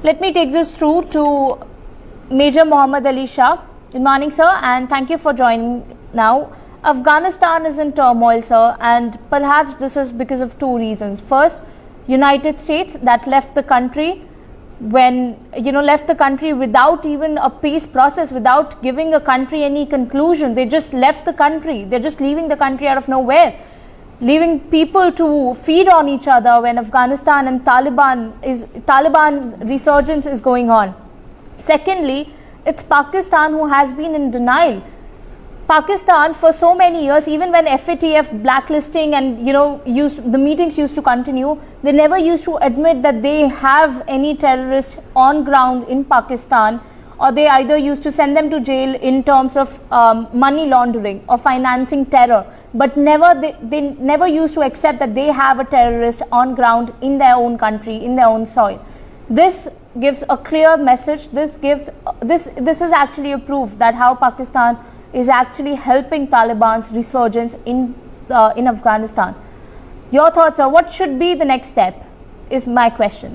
Let me take this through to Major Muhammad Ali Shah. Good morning, sir, and thank you for joining now. Afghanistan is in turmoil, sir, and perhaps this is because of two reasons. First, United States that left the country left the country without even a peace process, without giving a country any conclusion. They just left the country. They're just leaving the country out of nowhere, leaving people to feed on each other when Afghanistan and Taliban resurgence is going on. Secondly, it's Pakistan who has been in denial. Pakistan for so many years, even when FATF blacklisting and the meetings used to continue, they never used to admit that they have any terrorists on ground in Pakistan, or they either used to send them to jail in terms of money laundering or financing terror, but they never used to accept that they have a terrorist on ground in their own country, in their own soil. This gives a clear message. This is actually a proof that how Pakistan is actually helping Taliban's resurgence in Afghanistan. Your thoughts are what should be the next step is my question.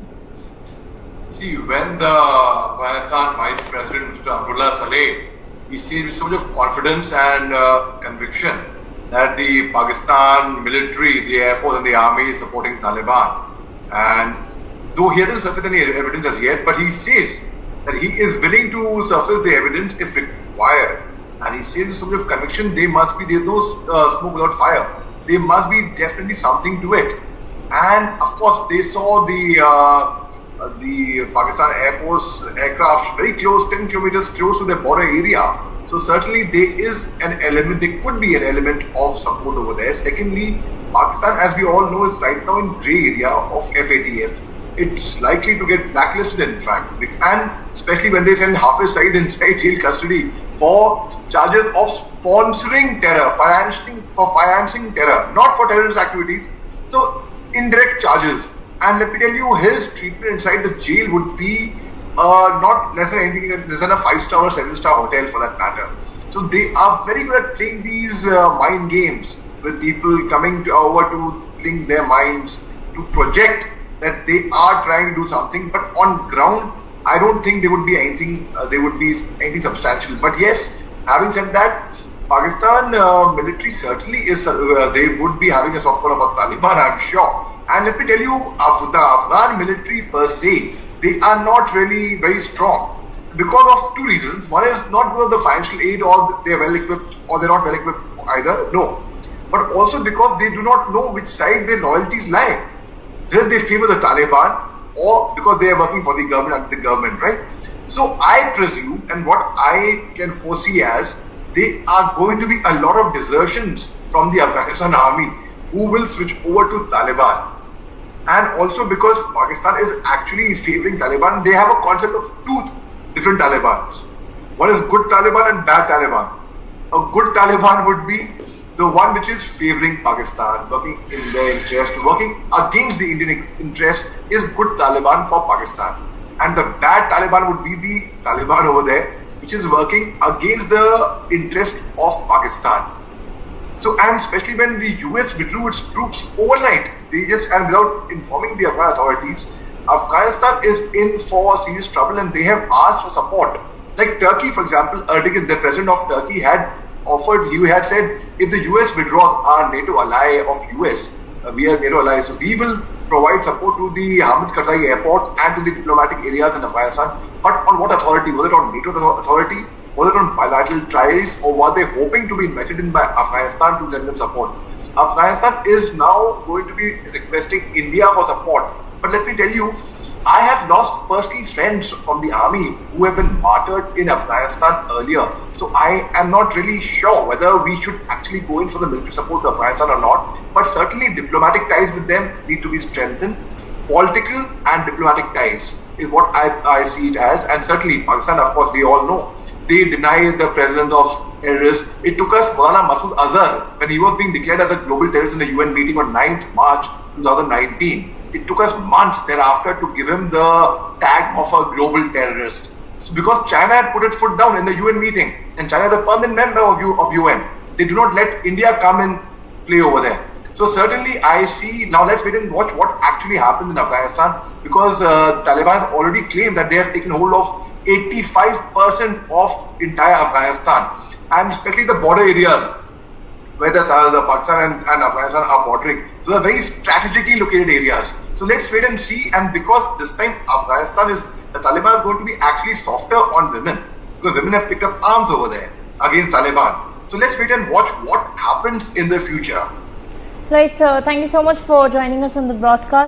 See, when the Afghanistan Vice President Mr. Abdullah Saleh, he seemed with so much of confidence and conviction that the Pakistan military, the Air Force and the army is supporting Taliban. And though he hasn't surfaced any evidence as yet, but he says that he is willing to surface the evidence if required. And he says with so much of conviction, there's no smoke without fire. There must be definitely something to it. And of course, they saw the Pakistan Air Force aircraft very close, 10 kilometers close to the border area. So certainly there could be an element of support over there. Secondly, Pakistan, as we all know, is right now in grey area of FATF. It's likely to get blacklisted, in fact, and especially when they send Hafiz Saeed inside jail custody for charges of sponsoring terror, financing terror, not for terrorist activities. So indirect charges. And let me tell you, his treatment inside the jail would be not less than a 5-star or 7-star hotel for that matter. So they are very good at playing these mind games with people coming over to link their minds to project that they are trying to do something, but on ground, I don't think there would be anything. Substantial. But yes, having said that, Pakistan military certainly is. They would be having a soft corner for Taliban, I'm sure. And let me tell you, the Afghan military per se, they are not really very strong because of two reasons. One is not because of the financial aid, or they're well equipped, or they're not well equipped either. No, but also because they do not know which side their loyalties lie. Whether they favor the Taliban or because they are working for the government under the government, right? So I presume, and what I can foresee as, there are going to be a lot of desertions from the Afghanistan army who will switch over to Taliban. And also because Pakistan is actually favoring Taliban, they have a concept of two different Talibans. One is good Taliban and bad Taliban. A good Taliban would be the one which is favoring Pakistan, working in their interest, working against the Indian interest, is good Taliban for Pakistan. And the bad Taliban would be the Taliban over there, which is working against the interest of Pakistan. So, and especially when the US withdrew its troops overnight, and without informing the Afghan authorities, Afghanistan is in for serious trouble and they have asked for support. Like Turkey, for example, Erdogan, the president of Turkey, had said, if the US withdraws our NATO ally of US, we are NATO allies, so we will provide support to the Hamid Karzai airport and to the diplomatic areas in Afghanistan. But on what authority? Was it on NATO authority? Was it on bilateral ties, or were they hoping to be invited in by Afghanistan to send them support? Afghanistan is now going to be requesting India for support. But let me tell you, I have lost personal friends from the army who have been martyred in Afghanistan earlier. So I am not really sure whether we should actually go in for the military support to Afghanistan or not. But certainly diplomatic ties with them need to be strengthened. Political and diplomatic ties is what I see it as. And certainly Pakistan, of course, we all know, they deny the presence of terrorists. It took us Maulana Masood Azhar, when he was being declared as a global terrorist in the UN meeting on 9th March 2019. It took us months thereafter to give him the tag of a global terrorist. So because China had put its foot down in the UN meeting, and China is a permanent member of UN. They do not let India come and play over there. So certainly I see, now let's wait and watch what actually happens in Afghanistan, because Taliban have already claimed that they have taken hold of 85% of entire Afghanistan, and especially the border areas where the Pakistan and Afghanistan are bordering. Those are very strategically located areas. So let's wait and see. And because this time the Taliban is going to be actually softer on women, because women have picked up arms over there against Taliban. So let's wait and watch what happens in the future. Right, sir. Thank you so much for joining us on the broadcast.